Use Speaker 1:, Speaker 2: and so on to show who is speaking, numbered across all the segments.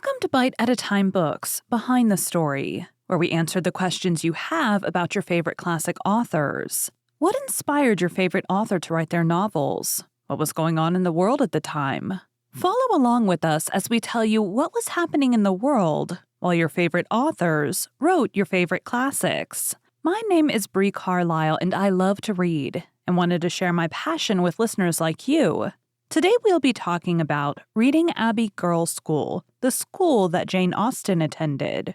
Speaker 1: Welcome to Bite at a Time Books, Behind the Story, where we answer the questions you have about your favorite classic authors. What inspired your favorite author to write their novels? What was going on in the world at the time? Follow along with us as we tell you what was happening in the world while your favorite authors wrote your favorite classics. My name is Bree Carlile, and I love to read and wanted to share my passion with listeners like you. Today we'll be talking about Reading Abbey Girls' School, the school that Jane Austen attended.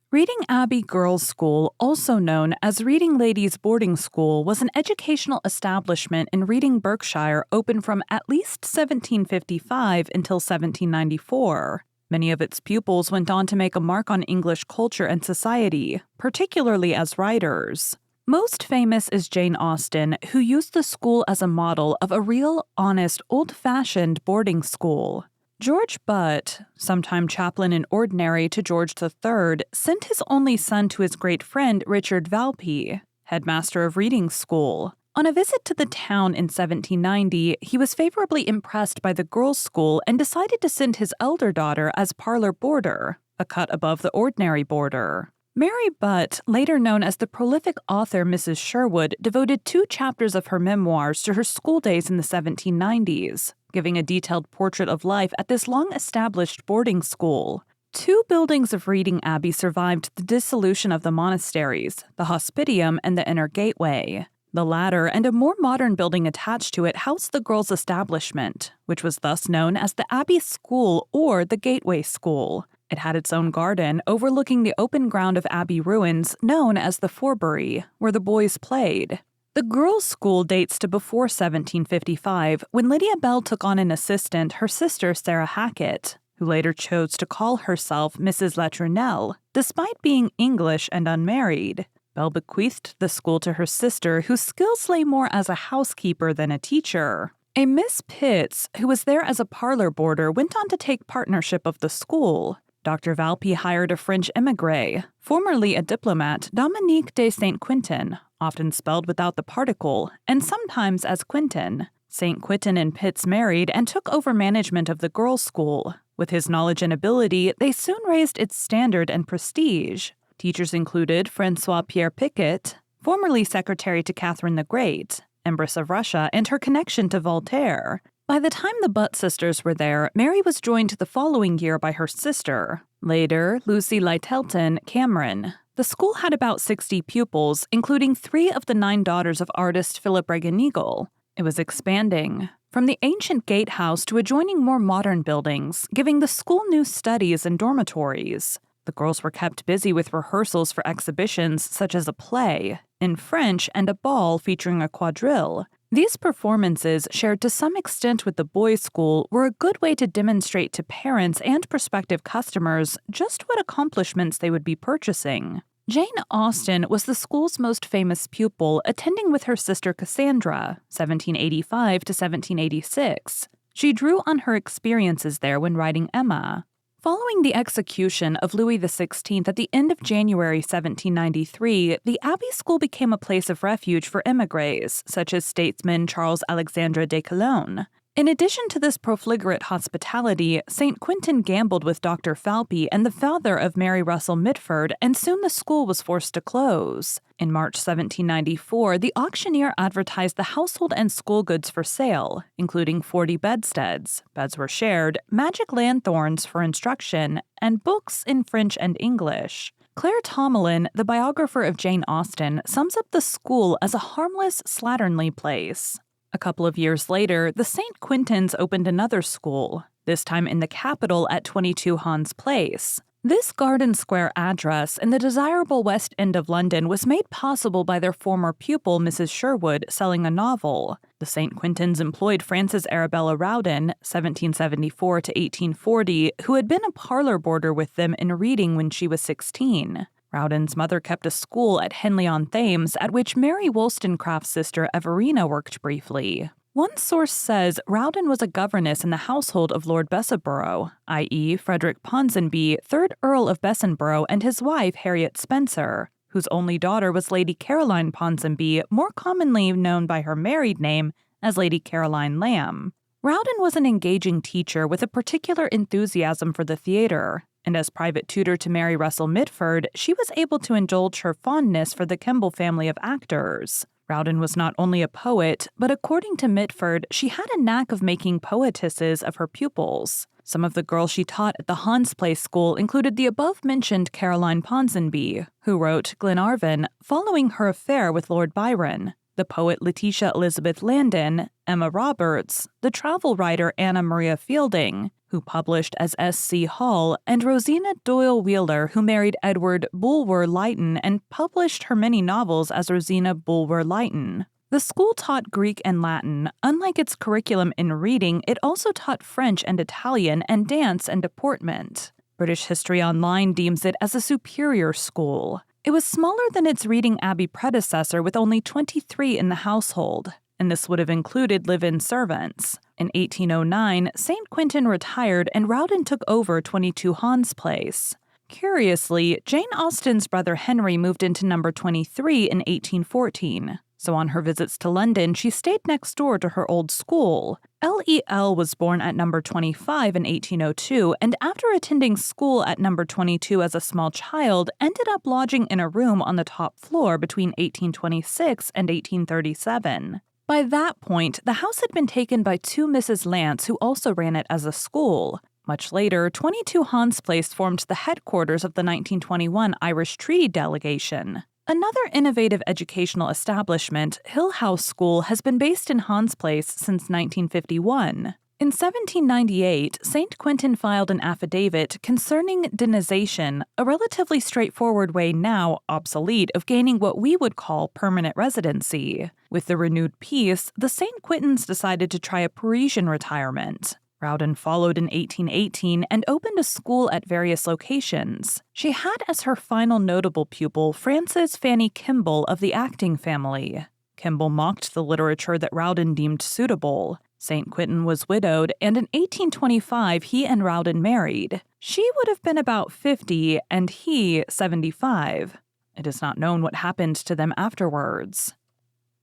Speaker 1: Reading Abbey Girls' School, also known as Reading Ladies' Boarding School, was an educational establishment in Reading, Berkshire, open from at least 1755 until 1794. Many of its pupils went on to make a mark on English culture and society, particularly as writers. Most famous is Jane Austen, who used the school as a model of a real, honest, old-fashioned boarding school. George Butt, sometime chaplain in ordinary to George III, sent his only son to his great friend Richard Valpy, headmaster of Reading School. On a visit to the town in 1790, he was favorably impressed by the girls' school and decided to send his elder daughter as parlor boarder, a cut above the ordinary boarder. Mary Butt, later known as the prolific author Mrs. Sherwood, devoted 2 chapters of her memoirs to her school days in the 1790s, giving a detailed portrait of life at this long-established boarding school. 2 buildings of Reading Abbey survived the dissolution of the monasteries, the Hospitium and the Inner Gateway. The latter, and a more modern building attached to it, housed the girls' establishment, which was thus known as the Abbey School or the Gateway School. It had its own garden overlooking the open ground of Abbey ruins known as the Forbury, where the boys played. The girls' school dates to before 1755, when Lydia Bell took on an assistant, her sister Sarah Hackett, who later chose to call herself Mrs. Latournelle, despite being English and unmarried. Bell bequeathed the school to her sister, whose skills lay more as a housekeeper than a teacher. A Miss Pitts, who was there as a parlor boarder, went on to take partnership of the school. Dr. Valpy hired a French émigré, formerly a diplomat, Dominique de Saint-Quentin, often spelled without the particle, and sometimes as Quentin. Saint-Quentin and Pitts married and took over management of the girls' school. With his knowledge and ability, they soon raised its standard and prestige. Teachers included François Pierre Picquet, formerly secretary to Catherine the Great, Empress of Russia, and her connection to Voltaire. By the time the Butt sisters were there, Mary was joined the following year by her sister. Later, Lucy Lyttelton Cameron. The school had about 60 pupils, including 3 of the 9 daughters of artist Philip Regan-Eagle. It was expanding, from the ancient gatehouse to adjoining more modern buildings, giving the school new studies and dormitories. The girls were kept busy with rehearsals for exhibitions such as a play, in French, and a ball featuring a quadrille. These performances, shared to some extent with the boys' school, were a good way to demonstrate to parents and prospective customers just what accomplishments they would be purchasing. Jane Austen was the school's most famous pupil, attending with her sister Cassandra, 1785 to 1786. She drew on her experiences there when writing Emma. Following the execution of Louis XVI at the end of January 1793, the Abbey School became a place of refuge for émigrés, such as statesman Charles Alexandre de Calonne. In addition to this profligate hospitality, St. Quentin gambled with Dr. Valpy and the father of Mary Russell Mitford, and soon the school was forced to close. In March 1794, the auctioneer advertised the household and school goods for sale, including 40 bedsteads, beds were shared, magic lanthorns for instruction, and books in French and English. Claire Tomalin, the biographer of Jane Austen, sums up the school as a harmless, slatternly place. A couple of years later, the St. Quentins opened another school, this time in the capital at 22 Hans Place. This Garden Square address in the desirable West End of London was made possible by their former pupil, Mrs. Sherwood, selling a novel. The St. Quentins employed Frances Arabella Rowden, 1774 to 1840, who had been a parlor boarder with them in Reading when she was 16. Rowden's mother kept a school at Henley-on-Thames, at which Mary Wollstonecraft's sister Everina worked briefly. One source says Rowden was a governess in the household of Lord Bessborough, i.e. Frederick Ponsonby, 3rd Earl of Bessenborough, and his wife Harriet Spencer, whose only daughter was Lady Caroline Ponsonby, more commonly known by her married name as Lady Caroline Lamb. Rowden was an engaging teacher with a particular enthusiasm for the theater, and as private tutor to Mary Russell Mitford, she was able to indulge her fondness for the Kemble family of actors. Rowden was not only a poet, but according to Mitford, she had a knack of making poetesses of her pupils. Some of the girls she taught at the Hans Place School included the above-mentioned Caroline Ponsonby, who wrote Glenarvan following her affair with Lord Byron, the poet Letitia Elizabeth Landon, Emma Roberts, the travel writer Anna Maria Fielding, who published as S.C. Hall, and Rosina Doyle Wheeler, who married Edward Bulwer Lytton and published her many novels as Rosina Bulwer Lytton. The school taught Greek and Latin. Unlike its curriculum in reading, it also taught French and Italian and dance and deportment. British History Online deems it as a superior school. It was smaller than its Reading Abbey predecessor with only 23 in the household, and this would have included live-in servants. In 1809, St. Quentin retired and Rowden took over 22 Hans Place. Curiously, Jane Austen's brother Henry moved into number 23 in 1814. So on her visits to London, she stayed next door to her old school. L.E.L. was born at number 25 in 1802, and after attending school at number 22 as a small child, ended up lodging in a room on the top floor between 1826 and 1837. By that point, the house had been taken by two Mrs. Lance who also ran it as a school. Much later, 22 Hans Place formed the headquarters of the 1921 Irish Treaty Delegation. Another innovative educational establishment, Hill House School, has been based in Hans Place since 1951. In 1798, St. Quentin filed an affidavit concerning denization, a relatively straightforward way now obsolete of gaining what we would call permanent residency. With the renewed peace, the St. Quentins decided to try a Parisian retirement. Rowden followed in 1818 and opened a school at various locations. She had as her final notable pupil Frances Fanny Kemble of the acting family. Kemble mocked the literature that Rowden deemed suitable. St. Quentin was widowed, and in 1825 he and Rowden married. She would have been about 50 and he 75. It is not known what happened to them afterwards.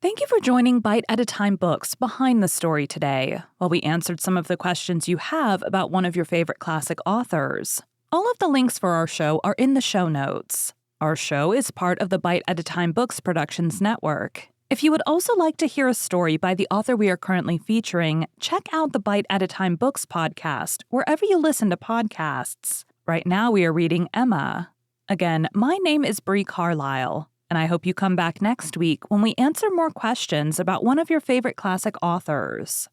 Speaker 1: Thank you for joining Bite at a Time Books Behind the Story today, while we answered some of the questions you have about one of your favorite classic authors. All of the links for our show are in the show notes. Our show is part of the Bite at a Time Books Productions Network. If you would also like to hear a story by the author we are currently featuring, check out the Bite at a Time Books podcast wherever you listen to podcasts. Right now we are reading Emma. Again, my name is Bree Carlile, and I hope you come back next week when we answer more questions about one of your favorite classic authors.